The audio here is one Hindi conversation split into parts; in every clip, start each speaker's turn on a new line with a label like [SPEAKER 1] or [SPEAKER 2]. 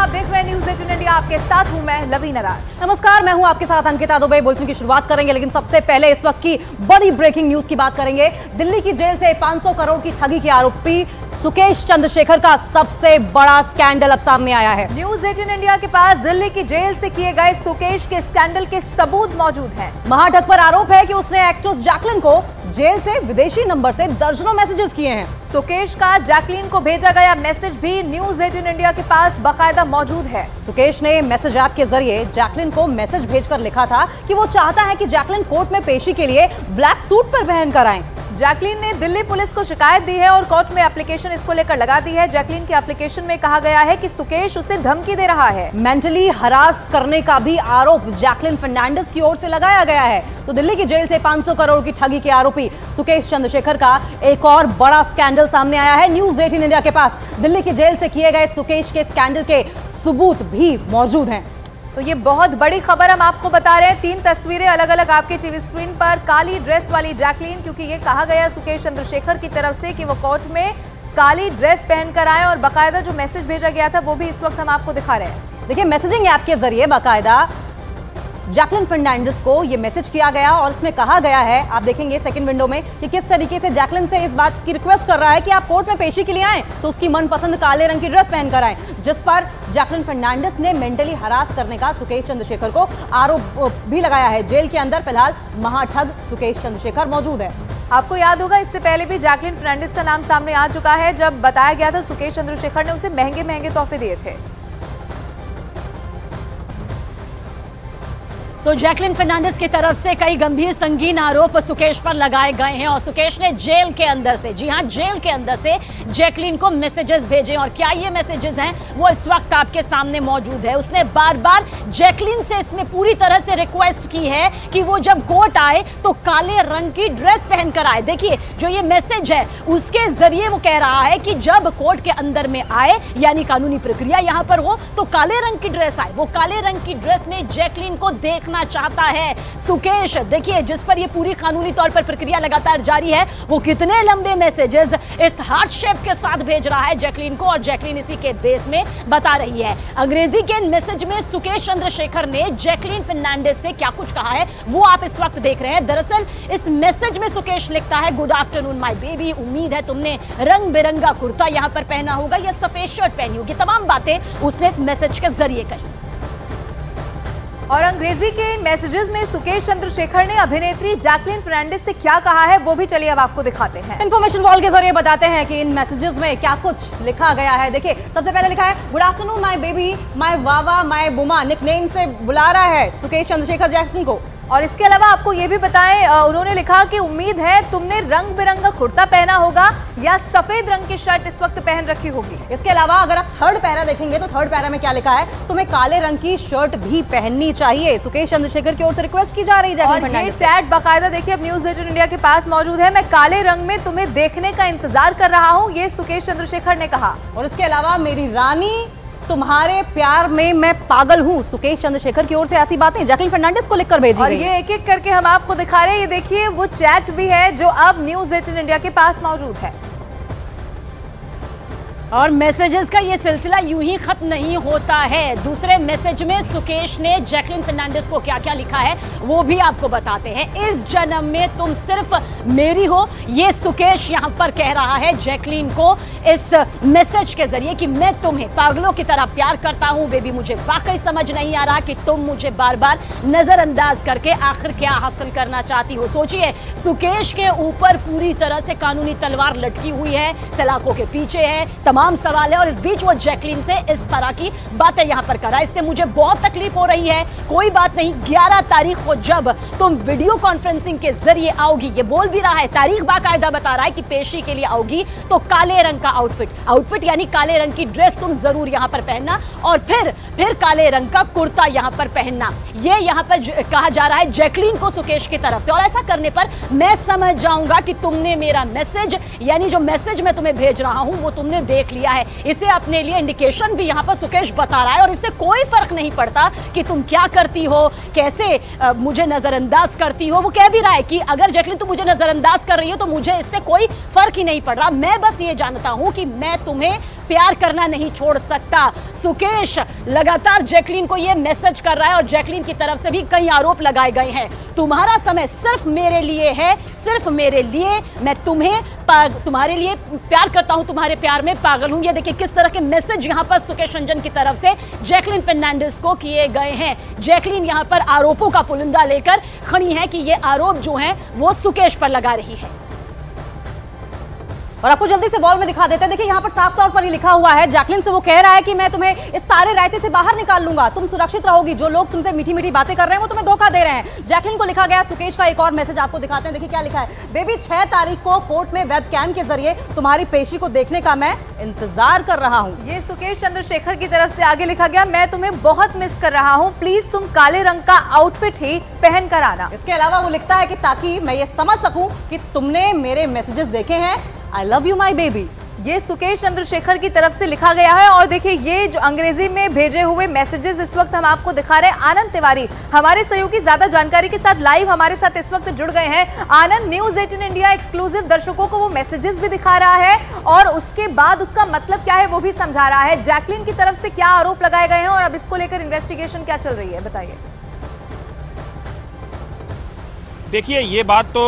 [SPEAKER 1] आप देख रहे हैं न्यूज़ 18 इंडिया, आपके साथ हूं मैं लवीना राज।
[SPEAKER 2] नमस्कार, मैं हूं आपके साथ अंकिता दुबे। बुलेटिन की शुरुआत करेंगे, लेकिन सबसे पहले इस वक्त की बड़ी ब्रेकिंग न्यूज की बात करेंगे। दिल्ली की जेल से 500 करोड़ की ठगी के आरोपी सुकेश चंद्रशेखर का सबसे बड़ा स्कैंडल अब सामने आया है।
[SPEAKER 1] न्यूज़ 18 इंडिया के पास दिल्ली की जेल से किए गए सुकेश के स्कैंडल के सबूत मौजूद हैं।
[SPEAKER 2] महाठग पर आरोप है कि उसने एक्ट्रेस जैकलिन को जेल से विदेशी नंबर से दर्जनों मैसेजेस किए हैं।
[SPEAKER 1] सुकेश का जैकलिन को भेजा गया मैसेज भी न्यूज़ 18 इंडिया के पास बाकायदा मौजूद है।
[SPEAKER 2] सुकेश ने मैसेज ऐप के जरिए जैकलिन को मैसेज भेजकर लिखा था कि वो चाहता है कि जैकलिन कोर्ट में पेशी के लिए ब्लैक सूट पर पहनकर आए।
[SPEAKER 1] जैकलिन ने दिल्ली पुलिस को शिकायत दी है और कोर्ट में एप्लीकेशन इसको लेकर लगा दी है। जैकलिन की एप्लीकेशन में कहा गया है कि सुकेश उसे धमकी दे रहा है।
[SPEAKER 2] मेंटली हरास करने का भी आरोप जैकलिन फर्नांडिस की ओर से लगाया गया है। तो दिल्ली की जेल से 500 करोड़ की ठगी के आरोपी सुकेश चंद्रशेखर का एक और बड़ा स्कैंडल सामने आया है। न्यूज़ 18 इंडिया के पास दिल्ली की जेल से किए गए सुकेश के स्कैंडल के सबूत भी मौजूद हैं।
[SPEAKER 1] तो ये बहुत बड़ी खबर हम आपको बता रहे हैं। 3 तस्वीरें अलग अलग आपके टीवी स्क्रीन पर। काली ड्रेस वाली जैकलिन, क्योंकि ये कहा गया सुकेश चंद्रशेखर की तरफ से कि वो कोर्ट में काली ड्रेस पहनकर आए, और बाकायदा जो मैसेज भेजा गया था वो भी इस वक्त हम आपको दिखा रहे हैं।
[SPEAKER 2] देखिए, मैसेजिंग ऐप के जरिए बाकायदा जैकलिन फर्नांडिस को ये मैसेज किया गया और इसमें कहा गया है, आप देखेंगे सेकंड विंडो में, कि किस तरीके से जैकलिन से इस बात की रिक्वेस्ट कर रहा है कि आप कोर्ट में पेशी के लिए आए तो उसकी मनपसंद काले रंग की ड्रेस पहनकर आए, जिस पर जैकलिन फर्नांडिस ने मेंटली हरास करने का सुकेश चंद्रशेखर को आरोप भी लगाया है। जेल के अंदर फिलहाल महाठग सुकेश चंद्रशेखर मौजूद है।
[SPEAKER 1] आपको याद होगा, इससे पहले भी जैकलिन फर्नांडिस का नाम सामने आ चुका है, जब बताया गया था सुकेश चंद्रशेखर ने उसे महंगे महंगे तोहफे दिए थे।
[SPEAKER 3] तो जैकलिन फर्नांडिस की तरफ से कई गंभीर संगीन आरोप सुकेश पर लगाए गए हैं और सुकेश ने जेल के अंदर से, जी हां, जेल के अंदर से जैकलिन को मैसेजेस भेजे। और क्या ये मैसेजेस हैं वो इस वक्त आपके सामने मौजूद है। उसने बार बार जैकलिन से इसमें पूरी तरह से रिक्वेस्ट की है कि वो जब कोर्ट आए तो काले रंग की ड्रेस पहनकर आए। देखिए, जो ये मैसेज है उसके जरिए वो कह रहा है कि जब कोर्ट के अंदर में आए, यानी कानूनी प्रक्रिया यहां पर हो, तो काले रंग की ड्रेस आए। वो काले रंग की ड्रेस में जैकलिन को देखना चाहता है सुकेश। देखिए, जिस पर ये पूरी कानूनी तौर पर प्रक्रिया लगातार जारी है, वो कितने लंबे मैसेजेस इस हार्ट शेप के साथ भेज रहा है जैकलिन को, और जैकलिन इसी के बेस में बता रही है। अंग्रेजी के मैसेज में सुकेश चंद्रशेखर ने जैकलिन फर्नांडिस से क्या कुछ कहा है वो आप इस वक्त देख रहे हैं। दरअसल इस मैसेज में सुकेश लिखता है, गुड आफ्टरनून माय बेबी, उम्मीद है तुमने रंग बिरंगा कुर्ता यहां पर पहना होगा या सफेद शर्ट पहनी होगी। तमाम बातें उसने इस मैसेज के जरिए कही।
[SPEAKER 1] और अंग्रेजी के मैसेजेस में सुकेश चंद्रशेखर ने अभिनेत्री जैकलिन फर्नांडिस से क्या कहा है वो भी चलिए अब आपको दिखाते हैं।
[SPEAKER 2] इन्फॉर्मेशन वॉल के जरिए बताते हैं कि इन मैसेजेस में क्या कुछ लिखा गया है। देखिए, सबसे पहले लिखा है, good afternoon my baby, my वावा, माय बुमा, निकनेम से बुला रहा है सुकेश चंद्रशेखर जैकलिन को।
[SPEAKER 1] और इसके अलावा आपको ये भी बताएं, उन्होंने लिखा कि उम्मीद है तुमने रंग बिरंगा कुर्ता पहना होगा या सफेद रंग की शर्ट इस वक्त पहन रखी होगी।
[SPEAKER 2] इसके अलावा अगर आप थर्ड पैरा देखेंगे तो थर्ड पैरा में क्या लिखा है, तुम्हें काले रंग की शर्ट भी पहननी चाहिए। सुकेश चंद्रशेखर की ओर से रिक्वेस्ट की जा रही है।
[SPEAKER 1] और ये चैट बाकायदा देखिए अब न्यूज़ 18 इंडिया के पास मौजूद है। मैं काले रंग में तुम्हें देखने का इंतजार कर रहा हूँ, ये सुकेश चंद्रशेखर ने कहा।
[SPEAKER 2] और इसके अलावा, मेरी रानी तुम्हारे प्यार में मैं पागल हूं, सुकेश चंद्रशेखर की ओर से ऐसी बातें जैकलिन फर्नांडिस को लिखकर भेजी
[SPEAKER 1] और
[SPEAKER 2] गई।
[SPEAKER 1] ये एक एक करके हम आपको दिखा रहे हैं। ये देखिए, वो चैट भी है जो अब न्यूज़ 18 इंडिया के पास मौजूद है।
[SPEAKER 3] और मैसेजेस का ये सिलसिला यूं ही खत्म नहीं होता है। दूसरे मैसेज में सुकेश ने जैकलिन फर्नांडिस को क्या क्या लिखा है वो भी आपको बताते हैं। इस जन्म में तुम सिर्फ मेरी हो, ये सुकेश यहां पर कह रहा है जैकलिन को इस मैसेज के जरिए कि मैं तुम्हें पागलों की तरह प्यार करता हूं बेबी, मुझे वाकई समझ नहीं आ रहा कि तुम मुझे बार बार नजरअंदाज करके आखिर क्या हासिल करना चाहती हो। सोचिए, सुकेश के ऊपर पूरी तरह से कानूनी तलवार लटकी हुई है, सलाखों के पीछे है, तमाम सवाल है, और इस बीच वो जैकलिन से इस तरह की बातें यहां पर कर रहा है। इससे मुझे बहुत तकलीफ हो रही है, कोई बात नहीं, 11 तारीख को जब तुम वीडियो कॉन्फ्रेंसिंग के जरिए आओगी, ये बोल भी रहा है, तारीख बाकायदा बता रहा है कि पेशी के लिए आओगी तो काले रंग का आउटफिट यानी काले रंग की ड्रेस तुम जरूर यहां पर पहनना, और फिर काले रंग का कुर्ता यहां पर पहनना। ये यहां पर कहा जा रहा है जैकलिन को सुकेश की तरफ से। और ऐसा करने पर मैं समझ जाऊंगा कि तुमने मेरा मैसेज, यानी जो मैसेज मैं तुम्हें भेज रहा हूं वो तुमने देख देख लिया है। इसे अपने लिए इंडिकेशन भी यहाँ पर सुकेश बता रहा है और इससे कोई फर्क नहीं पड़ता कि तुम क्या करती हो, कैसे मुझे नजरअंदाज करती हो। वो कह भी रहा है कि अगर जैकलीन तुम मुझे नजरअंदाज कर रही हो तो मुझे इससे कोई फर्क ही नहीं पड़ रहा, मैं बस ये जानता हूं कि मैं तुम्हें प्यार करना नहीं छोड़ सकता। सुकेश लगातार जैकलीन को ये मैसेज कर रहा है और जैकलीन की तरफ से भी कई आरोप लगाए गए हैं। तुम्हारा समय सिर्फ मेरे लिए है, सिर्फ मेरे लिए, मैं तुम्हारे लिए प्यार करता हूं, तुम्हारे प्यार में पागल हूं। ये देखिए किस तरह के मैसेज यहां पर सुकेश रंजन की तरफ से जैकलीन फर्नांडिस को किए गए हैं। जैकलीन यहां पर आरोपों का पुलिंदा लेकर खड़ी है कि ये आरोप जो हैं वो सुकेश पर लगा रही है।
[SPEAKER 2] और आपको जल्दी से वॉल में दिखा देते हैं। देखिए यहाँ पर साफ तौर पर ही लिखा हुआ है, जैकलीन से वो कह रहा है कि मैं तुम्हें इस सारे रायते से बाहर निकाल लूंगा, तुम सुरक्षित रहोगी, जो लोग तुमसे मीठी मीठी बातें कर रहे हैं वो तुम्हें धोखा दे रहे हैं। जैकलीन को लिखा गया सुकेश का एक और मैसेज आपको दिखाते हैं। देखिए क्या लिखा है, बेबी 6 तारीख को कोर्ट में वेबकैम के जरिए तुम्हारी पेशी को देखने का मैं इंतजार कर रहा हूँ।
[SPEAKER 1] ये सुकेश चंद्रशेखर की तरफ से आगे लिखा गया, मैं तुम्हें बहुत मिस कर रहा हूँ, प्लीज तुम काले रंग का आउटफिट ही पहन कर आना।
[SPEAKER 2] इसके अलावा वो लिखता है कि ताकि मैं ये समझ सकूं कि तुमने मेरे मैसेजेस देखे हैं, I love you my baby।
[SPEAKER 1] ये सुकेश चंद्रशेखर की तरफ से लिखा गया है। और देखिए ये जो अंग्रेजी में भेजे हुए मैसेजेस इस वक्त हम आपको दिखा रहे हैं। आनंद तिवारी हमारे सहयोगी ज्यादा जानकारी के साथ लाइव हमारे साथ इस वक्त जुड़ गए हैं। आनंद, न्यूज 18 इंडिया एक्सक्लूसिव दर्शकों को वो मैसेजेस भी दिखा रहा है और उसके बाद उसका मतलब क्या है वो भी समझा रहा है। जैकलीन की तरफ से क्या आरोप लगाए गए हैं और अब इसको लेकर इन्वेस्टिगेशन क्या चल रही है, बताइए।
[SPEAKER 4] देखिए ये बात तो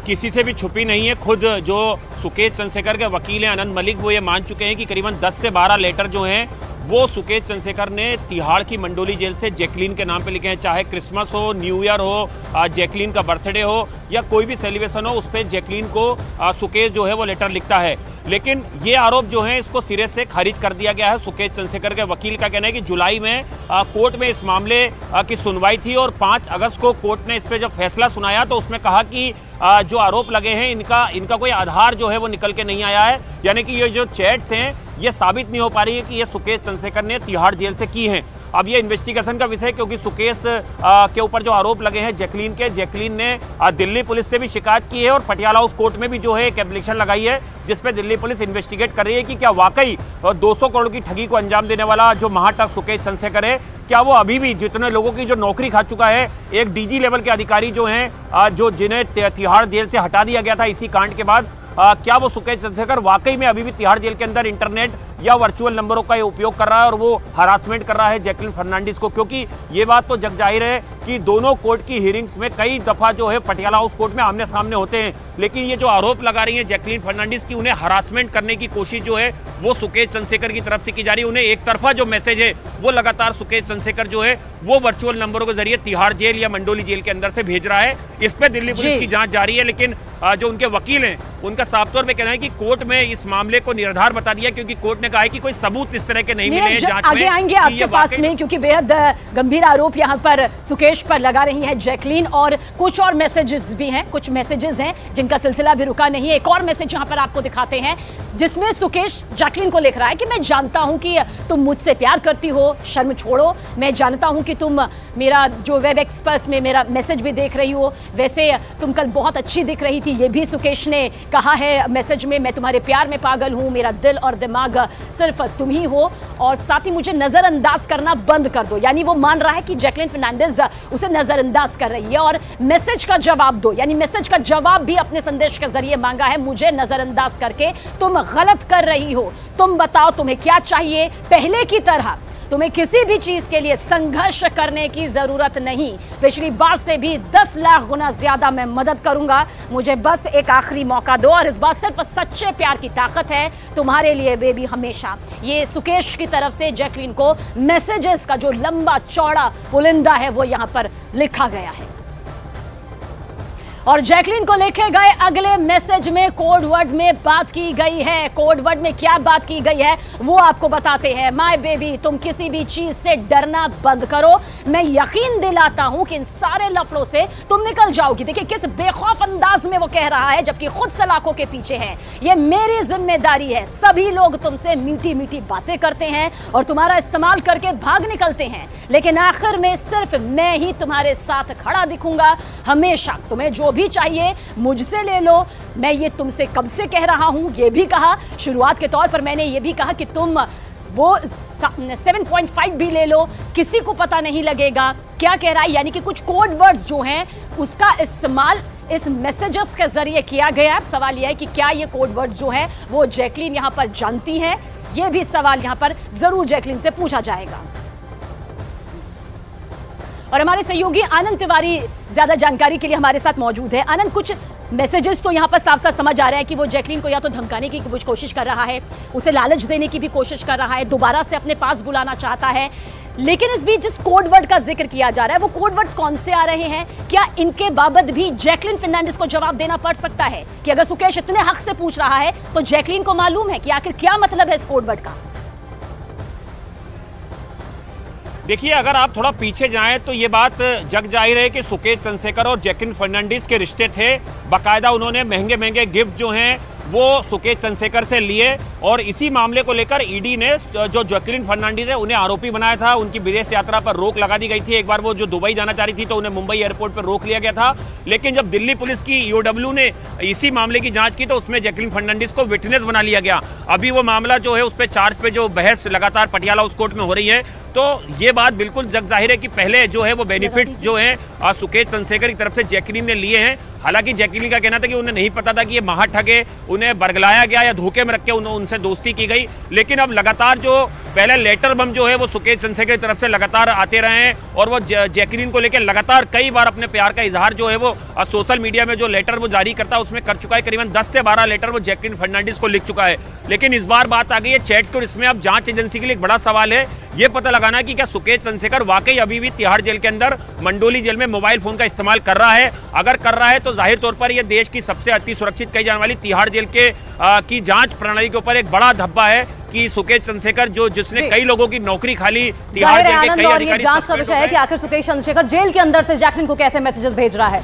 [SPEAKER 4] किसी से भी छुपी नहीं है। खुद जो सुकेश चंद्रशेखर के वकील हैं आनंद मलिक, वो ये मान चुके हैं कि करीबन 10 से 12 लेटर जो हैं वो सुकेश चंद्रशेखर ने तिहाड़ की मंडोली जेल से जैकलीन के नाम पे लिखे हैं। चाहे क्रिसमस हो, न्यू ईयर हो, जैकलीन का बर्थडे हो या कोई भी सेलिब्रेशन हो, उस पर जैकलीन को सुकेश जो है वो लेटर लिखता है। लेकिन ये आरोप जो है इसको सिरे से खारिज कर दिया गया है। सुकेश चंद्रशेखर के वकील का कहना है कि जुलाई में कोर्ट में इस मामले की सुनवाई थी और 5 अगस्त को कोर्ट ने इस पर जब फैसला सुनाया तो उसमें कहा कि जो आरोप लगे हैं इनका कोई आधार जो है वो निकल के नहीं आया है। यानी कि ये जो चैट्स हैं ये साबित नहीं हो पा रही है कि ये सुकेश चंद्रशेखर ने तिहाड़ जेल से की हैं। अब ये इन्वेस्टिगेशन का विषय, क्योंकि सुकेश के ऊपर जो आरोप लगे हैं जैकलीन ने दिल्ली पुलिस से भी शिकायत की है और पटियाला हाउस कोर्ट में भी जो है एक एप्लीकेशन लगाई है जिसपे दिल्ली पुलिस इन्वेस्टिगेट कर रही है कि क्या वाकई 200 करोड़ की ठगी को अंजाम देने वाला जो महाटक सुकेश चंद्रशेखर है, क्या वो अभी भी जितने लोगों की जो नौकरी खा चुका है, एक डीजी लेवल के अधिकारी जो हैं जो जिन्हें तिहाड़ जेल से हटा दिया गया था इसी कांड के बाद, क्या वो सुकेश चंद्रशेखर वाकई में अभी भी तिहाड़ जेल के अंदर इंटरनेट या वर्चुअल नंबरों का उपयोग कर रहा है और वो हरासमेंट कर रहा है जैकलीन फर्नांडिस को। क्योंकि ये बात तो जग जाहिर है कि दोनों कोर्ट की हियरिंग्स में कई दफा जो है पटियाला हाउस कोर्ट में आमने सामने होते हैं, लेकिन ये जो आरोप लगा रही है जैकलीन फर्नांडिस की, उन्हें हरासमेंट करने की कोशिश जो है वो सुकेश चंद्रशेखर की तरफ से की जा रही है। उन्हें एक तरफा जो मैसेज है वो लगातार सुकेश चंद्रशेखर जो है वो वर्चुअल नंबरों के जरिए तिहाड़ जेल या मंडोली जेल के अंदर से भेज रहा है। इस पर दिल्ली पुलिस की जांच जारी है, लेकिन जो उनके वकील हैं उनका साफ तौर पे कहना है कि कोर्ट में इस मामले को निराधार बता दिया, क्योंकि कोर्ट ने कहा है कि कोई सबूत इस तरह के नहीं मिले हैं जांच में।
[SPEAKER 3] आगे आएंगे आपके पास में, क्योंकि बेहद गंभीर आरोप यहाँ पर सुकेश पर लगा रही है जैकलीन और कुछ और मैसेजेस भी हैं, कुछ मैसेजेस हैं जिनका सिलसिला भी रुका नहीं है। एक और मैसेज यहाँ पर आपको दिखाते हैं जिसमें सुकेश जैकलीन को लिख रहा है कि मैं जानता हूं कि तुम मुझसे प्यार करती हो, शर्म छोड़ो, मैं जानता हूं कि तुम मेरा जो वेब एक्सप्रेस में मेरा मैसेज भी देख रही हो, वैसे तुम कल बहुत अच्छी दिख रही थी, ये भी सुकेश ने कहा है मैसेज में, मैं तुम्हारे प्यार में पागल हूं, मेरा दिल और दिमाग सिर्फ तुम ही हो और साथ ही मुझे नजरअंदाज करना बंद कर दो। यानी वो मान रहा है कि जैकलीन फर्नांडिस उसे नजरअंदाज कर रही है और मैसेज का जवाब दो, यानी मैसेज का जवाब भी अपने संदेश के जरिए मांगा है, मुझे नजरअंदाज करके तुम गलत कर रही हो, तुम बताओ तुम्हें क्या चाहिए, पहले की तरह तुम्हें किसी भी चीज के लिए संघर्ष करने की जरूरत नहीं, पिछली बार से भी 10 लाख गुना ज्यादा मैं मदद करूंगा, मुझे बस एक आखिरी मौका दो और इस बार सिर्फ सच्चे प्यार की ताकत है तुम्हारे लिए बेबी हमेशा। ये सुकेश की तरफ से जैकलीन को मैसेजेस का जो लंबा चौड़ा पुलिंदा है वो यहां पर लिखा गया है। और जैकलीन को लिखे गए अगले मैसेज में कोड वर्ड में बात की गई है। कोड वर्ड में क्या बात की गई है वो आपको बताते हैं। माय बेबी, तुम किसी भी चीज से डरना बंद करो, मैं यकीन दिलाता हूं कि इन सारे लफड़ों से तुम निकल जाओगी। देखिए किस बेखौफ अंदाज में वो कह रहा है, जबकि खुद सलाखों के पीछे है। ये मेरी जिम्मेदारी है, सभी लोग तुमसे मीठी मीठी बातें करते हैं और तुम्हारा इस्तेमाल करके भाग निकलते हैं, लेकिन आखिर में सिर्फ मैं ही तुम्हारे साथ खड़ा दिखूंगा हमेशा। तुम्हें जो भी चाहिए मुझसे ले लो, मैं ये तुमसे कब से कह रहा हूं, ये भी कहा। शुरुआत के तौर पर मैंने ये भी कहा कि तुम वो 7.5 भी ले लो, किसी को पता नहीं लगेगा। क्या कह रहा है, यानी कि कुछ कोड वर्ड्स जो हैं उसका इस्तेमाल इस मैसेजेस के जरिए किया गया। अब सवाल यह है कि क्या ये कोड वर्ड्स जो हैं वो जैकलीन यहां पर जानती है, ये भी सवाल यहां पर जरूर जैकलीन से पूछा जाएगा। और हमारे सहयोगी आनंद तिवारी ज्यादा जानकारी के लिए हमारे साथ मौजूद है। आनंद, कुछ मैसेजेस तो यहाँ पर साफ साफ समझ आ रहा है कि वो जैकलीन को या तो धमकाने की कुछ कोशिश कर रहा है, उसे लालच देने की भी कोशिश कर रहा है, दोबारा से अपने पास बुलाना चाहता है। लेकिन इस बीच जिस कोड वर्ड का जिक्र किया जा रहा है वो कोड वर्ड्स कौन से आ रहे हैं? क्या इनके बाबत भी जैकलीन फर्नांडिस को जवाब देना पड़ सकता है कि अगर सुकेश इतने हक से पूछ रहा है तो जैकलीन को मालूम है कि आखिर क्या मतलब है इस कोड वर्ड का?
[SPEAKER 4] देखिए, अगर आप थोड़ा पीछे जाएं तो ये बात जग जाहिर है कि सुकेश चंद्रशेखर और जैकलीन फर्नांडिस के रिश्ते थे। बाकायदा उन्होंने महंगे महंगे गिफ्ट जो हैं वो सुकेश चंद्रशेखर से लिए और इसी मामले को लेकर ईडी ने जो जैकलीन फर्नांडिस है उन्हें आरोपी बनाया था। उनकी विदेश यात्रा पर रोक लगा दी गई थी। एक बार वो जो दुबई जाना चाह रही थी तो उन्हें मुंबई एयरपोर्ट पर रोक लिया गया था। लेकिन जब दिल्ली पुलिस की ईओडब्ल्यू ने इसी मामले की जांच की तो उसमें जैकलीन फर्नांडिस को विटनेस बना लिया गया। अभी वो मामला जो है उस पर चार्ज पे जो बहस लगातार पटियाला हाउस कोर्ट में हो रही है, तो ये बात बिल्कुल जग जाहिर है कि पहले जो है वो बेनिफिट्स जो है सुकेश चंद्रशेखर की तरफ से जैकलीन ने लिए हैं। हालांकि जैकलीन का कहना था कि उन्हें नहीं पता था कि ये महाठग है, उन्हें बरगलाया गया या धोखे में रख के उनसे दोस्ती की गई। लेकिन अब लगातार जो पहले लेटर बम जो है वो सुकेश चंद्रशेखर की तरफ से लगातार आते रहे हैं और वो जैकलीन को लेकर लगातार कई बार अपने प्यार का इजहार जो है वो सोशल मीडिया में जो लेटर वो जारी करता है उसमें कर चुका है। करीबन 10 से 12 लेटर वो जैकलीन फर्नांडिस को लिख चुका है। लेकिन इस बार बात आ गई है चैट्स की और इसमें अब जांच एजेंसी के लिए एक बड़ा सवाल है ये पता लगाना कि क्या सुकेश चंद्रशेखर वाकई अभी भी तिहाड़ जेल के अंदर मंडोली जेल में मोबाइल फोन का इस्तेमाल कर रहा है। अगर कर रहा है तो जाहिर तौर पर यह देश की सबसे अति सुरक्षित कही जाने वाली तिहाड़ जेल के की जांच प्रणाली के ऊपर एक बड़ा धब्बा है कि सुकेश चंद्रशेखर जिसने कई लोगों की नौकरी खाली तिहाड़ जेल के कई अधिकारी।
[SPEAKER 2] जांच का विषय है कि आखिर सुकेश चंद्रशेखर जेल के अंदर से जैकलीन को कैसे मैसेजेस भेज रहा है।